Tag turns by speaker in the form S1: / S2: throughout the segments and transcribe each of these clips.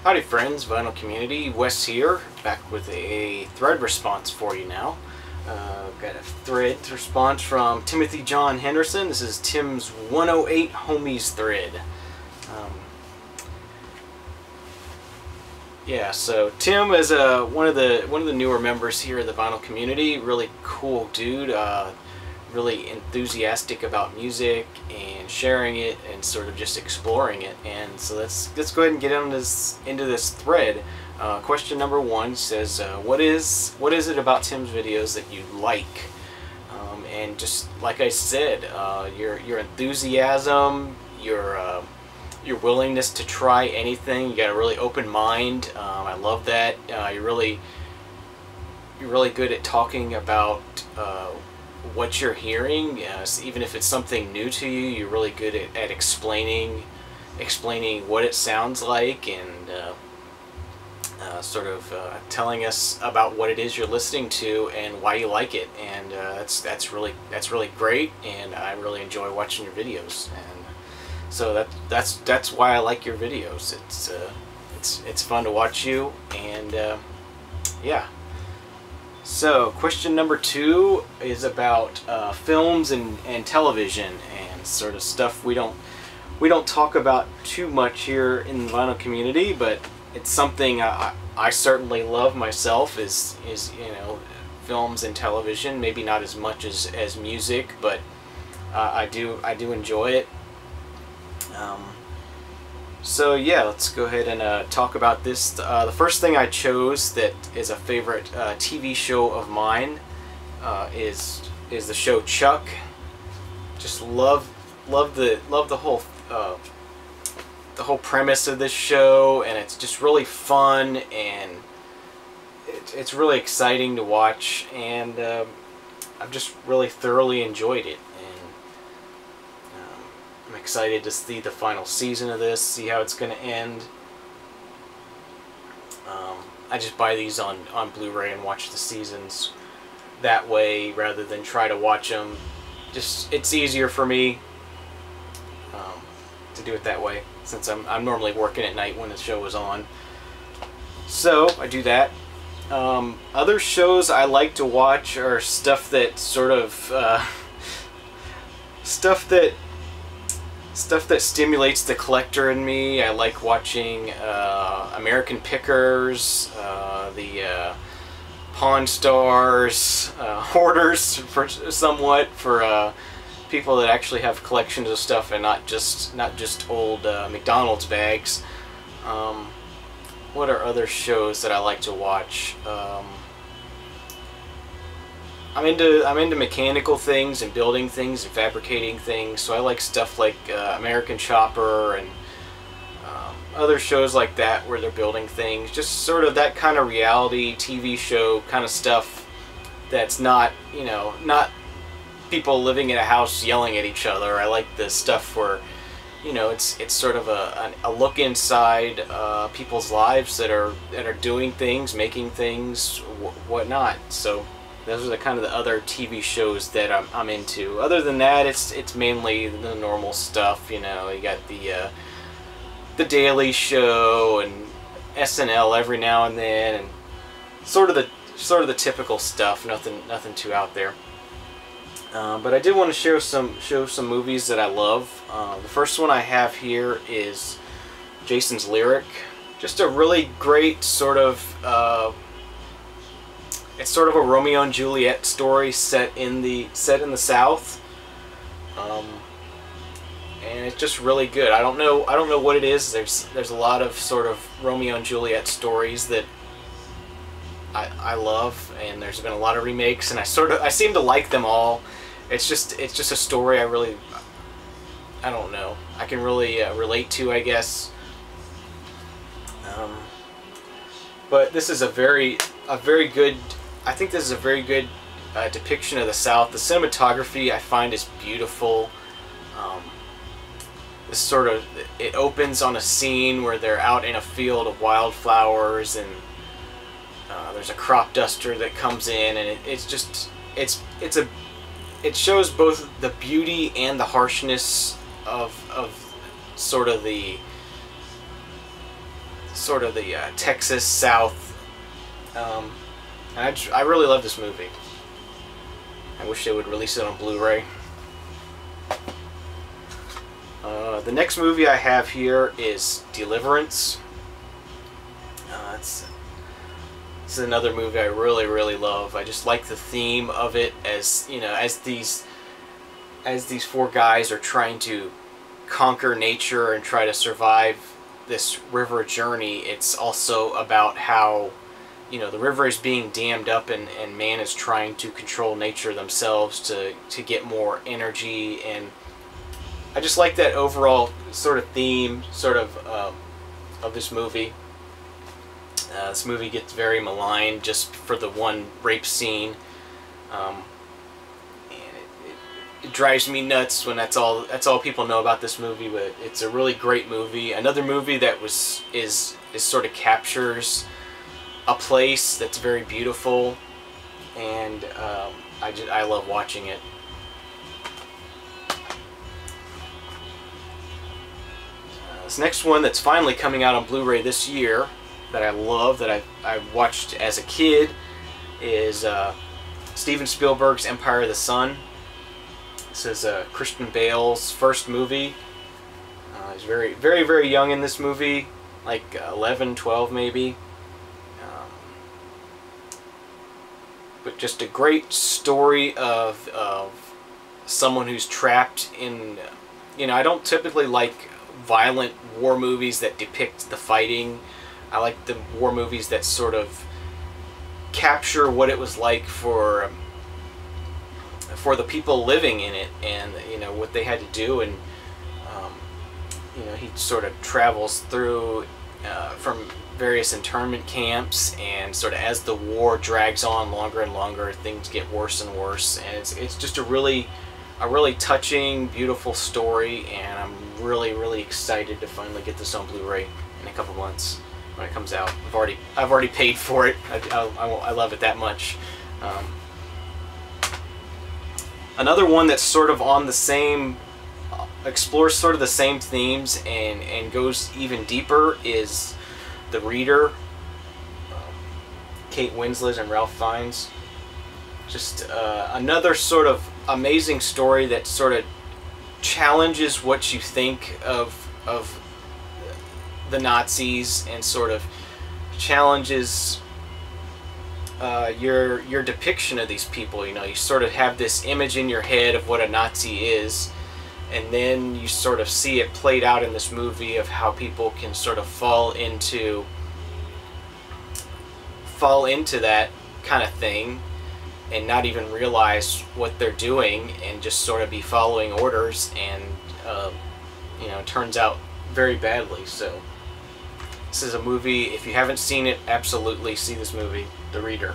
S1: Howdy friends, Vinyl Community, Wes here, back with a thread response for you now. Got a thread response from TimothyJohnHenderson. This is Tim's 108 Homies thread. Yeah, so Tim is one of the newer members here of the Vinyl Community. Really cool dude. Really enthusiastic about music and sharing it and sort of just exploring it. And so let's go ahead and get into this thread. Question number one says, what is it about Tim's videos that you like? And just like I said, your enthusiasm, your willingness to try anything. You got a really open mind. I love that. You're really good at talking about what you're hearing, so even if it's something new to you. You're really good at explaining what it sounds like, and sort of telling us about what it is you're listening to and why you like it. And that's really great, and I really enjoy watching your videos. And so that's why I like your videos. It's fun to watch you, and yeah. So question number two is about films and television and sort of stuff we don't talk about too much here in the Vinyl Community, but it's something I certainly love myself. Is you know, films and television. Maybe not as much as music, but I do enjoy it. So yeah, let's go ahead and talk about this. The first thing I chose that is a favorite TV show of mine is the show Chuck. Just love the whole premise of this show, and it's just really fun, and it's really exciting to watch, and I've just really thoroughly enjoyed it. I'm excited to see the final season of this, see how it's going to end. I just buy these on Blu-ray and watch the seasons that way rather than try to watch them. Just, it's easier for me to do it that way, since I'm normally working at night when the show is on. So I do that. Other shows I like to watch are stuff that sort of stuff that stimulates the collector in me. I like watching American Pickers, the Pawn Stars, Hoarders, somewhat for people that actually have collections of stuff and not just old McDonald's bags. What are other shows that I like to watch? I'm into mechanical things and building things and fabricating things, so I like stuff like American Chopper and other shows like that where they're building things. Just sort of that kind of reality TV show kind of stuff that's not, you know, not people living in a house yelling at each other. I like the stuff where, you know, it's sort of a look inside people's lives that are doing things, making things, whatnot. So those are the kind of the other TV shows that I'm into. Other than that, it's mainly the normal stuff. You know, you got the Daily Show and SNL every now and then, and sort of the typical stuff. Nothing too out there. But I did want to show some movies that I love. The first one I have here is Jason's Lyric. Just a really great sort of it's sort of a Romeo and Juliet story set in the South, and it's just really good. I don't know what it is. There's a lot of sort of Romeo and Juliet stories that I love, and there's been a lot of remakes, and I seem to like them all. It's just a story I don't know, I can really relate to, I guess. But this is a very good. I think this is a very good depiction of the South. The cinematography I find is beautiful. This sort of, it opens on a scene where they're out in a field of wildflowers, and there's a crop duster that comes in, and it shows both the beauty and the harshness of sort of the sort of the Texas South. I really love this movie. I wish they would release it on Blu-ray. The next movie I have here is Deliverance. This is another movie I really love. I just like the theme of it, as you know, as these four guys are trying to conquer nature and try to survive this river journey. It's also about how, you know, the river is being dammed up, and man is trying to control nature themselves to get more energy. And I just like that overall sort of theme of this movie. This movie gets very maligned just for the one rape scene, and it drives me nuts when that's all people know about this movie. But it's a really great movie. Another movie that is sort of captures a place that's very beautiful, and I love watching it. This next one that's finally coming out on Blu-ray this year, that I love, that I watched as a kid, is Steven Spielberg's Empire of the Sun. This is Christian Bale's first movie. He's very young in this movie, like 11, 12 maybe. But just a great story of someone who's trapped in, you know, I don't typically like violent war movies that depict the fighting. I like the war movies that sort of capture what it was like for the people living in it, and you know what they had to do. And you know, he sort of travels through from various internment camps, and sort of as the war drags on longer and longer, things get worse and worse. And it's just a really touching, beautiful story, and I'm really excited to finally get this on Blu-ray in a couple months when it comes out. I've already paid for it. I love it that much. Another one that's sort of on the same, explores sort of the same themes and goes even deeper is The Reader. Kate Winslet and Ralph Fiennes. Just another sort of amazing story that sort of challenges what you think of the Nazis, and sort of challenges your depiction of these people. You know, you sort of have this image in your head of what a Nazi is, and then you sort of see it played out in this movie of how people can sort of fall into that kind of thing and not even realize what they're doing, and just sort of be following orders, and you know, it turns out very badly. So this is a movie, if you haven't seen it, absolutely see this movie, The Reader.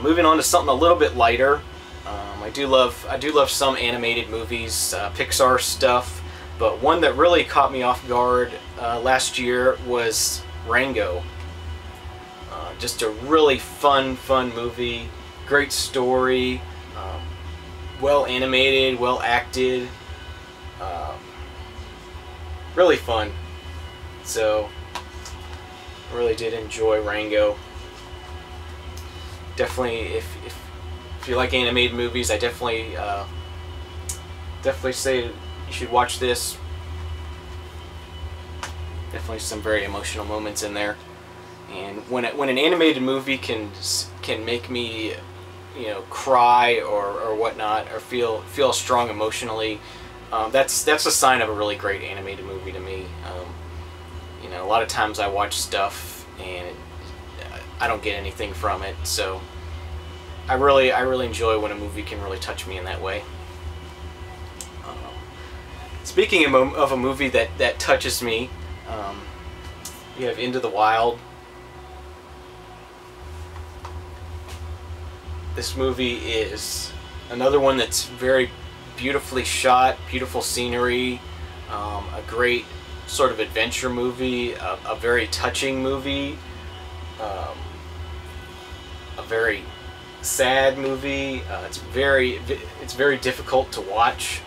S1: Moving on to something a little bit lighter. I do love some animated movies, Pixar stuff, but one that really caught me off guard last year was Rango. Just a really fun movie, great story, well animated, well acted, really fun. So I really did enjoy Rango. Definitely, if you like animated movies, I definitely say you should watch this. Definitely some very emotional moments in there. And when an animated movie can make me, you know, cry or whatnot, or feel strong emotionally, that's a sign of a really great animated movie to me. You know, a lot of times I watch stuff and I don't get anything from it, so I really enjoy when a movie can really touch me in that way. Speaking of a movie that touches me, you have Into the Wild. This movie is another one that's very beautifully shot, beautiful scenery, a great sort of adventure movie, a very touching movie, a very sad movie. It's very difficult to watch.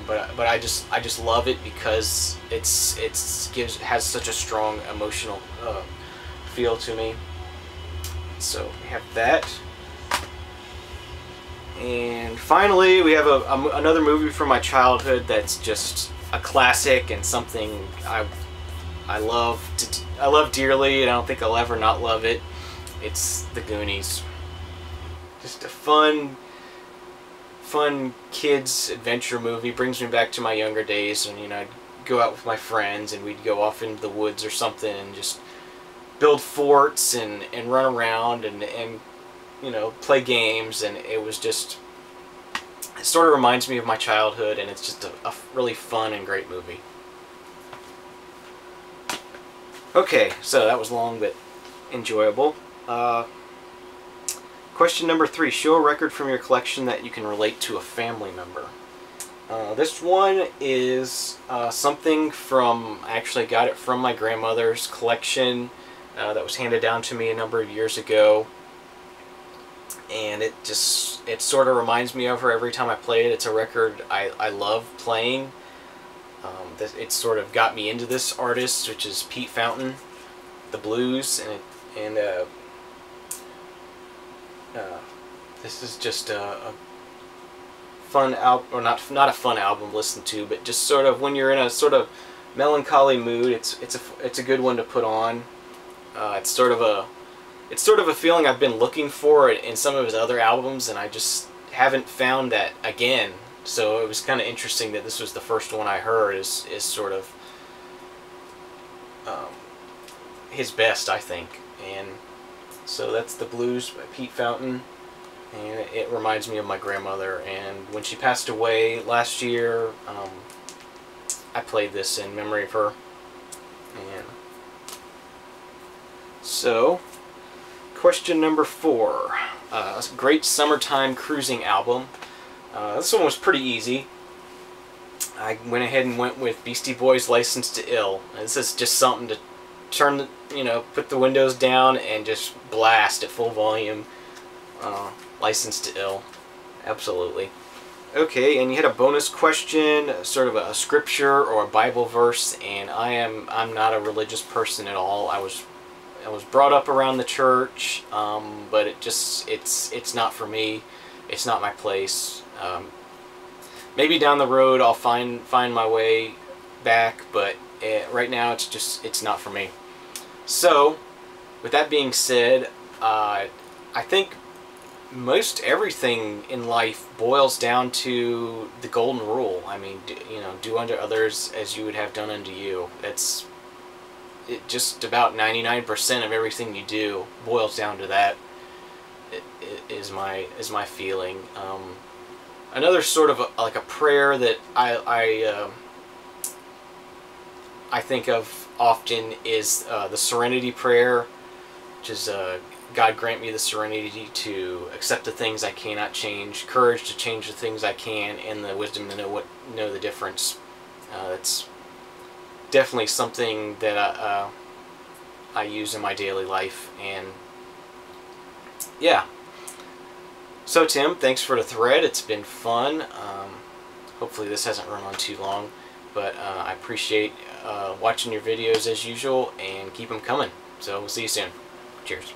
S1: but I just love it because has such a strong emotional feel to me. So we have that. And finally, we have another movie from my childhood that's just a classic and something I love dearly, and I don't think I'll ever not love it. It's the Goonies. Just a fun kids adventure movie. Brings me back to my younger days, and I'd go out with my friends and we'd go off into the woods or something and just build forts and run around and play games, and it sort of reminds me of my childhood, and it's just a really fun and great movie. Okay, so that was long but enjoyable. Question number 3. Show a record from your collection that you can relate to a family member. This one is something I actually got it from my grandmother's collection that was handed down to me a number of years ago. And it sort of reminds me of her every time I play it. It's a record I love playing. It sort of got me into this artist, which is Pete Fountain, the blues, and this is just a fun album, or not a fun album to listen to, but just sort of when you're in a sort of melancholy mood, it's a good one to put on. It's sort of a feeling I've been looking for in some of his other albums, and I just haven't found that again. So it was kind of interesting that this was the first one I heard is sort of his best, I think. And so that's The Blues by Pete Fountain, and it reminds me of my grandmother. And when she passed away last year, I played this in memory of her. And so, question number 4. A great summertime cruising album. This one was pretty easy. I went ahead and went with Beastie Boys' License to Ill. This is just something to turn put the windows down and just blast at full volume. License to Ill. Absolutely. Okay, and you had a bonus question, sort of a scripture or a Bible verse, and I'm not a religious person at all. I was brought up around the church, but it's not for me. It's not my place. Maybe down the road I'll find my way back, but right now it's not for me. So, with that being said, I think most everything in life boils down to the golden rule. I mean, do unto others as you would have done unto you. Just about 99% of everything you do boils down to that. Is my feeling. Another sort of like a prayer that I think of often is the Serenity Prayer, which is God grant me the serenity to accept the things I cannot change, courage to change the things I can, and the wisdom to know the difference. That's definitely something that I use in my daily life. And yeah. So Tim, thanks for the thread. It's been fun. Hopefully this hasn't run on too long, but I appreciate watching your videos as usual, and keep them coming. So we'll see you soon. Cheers.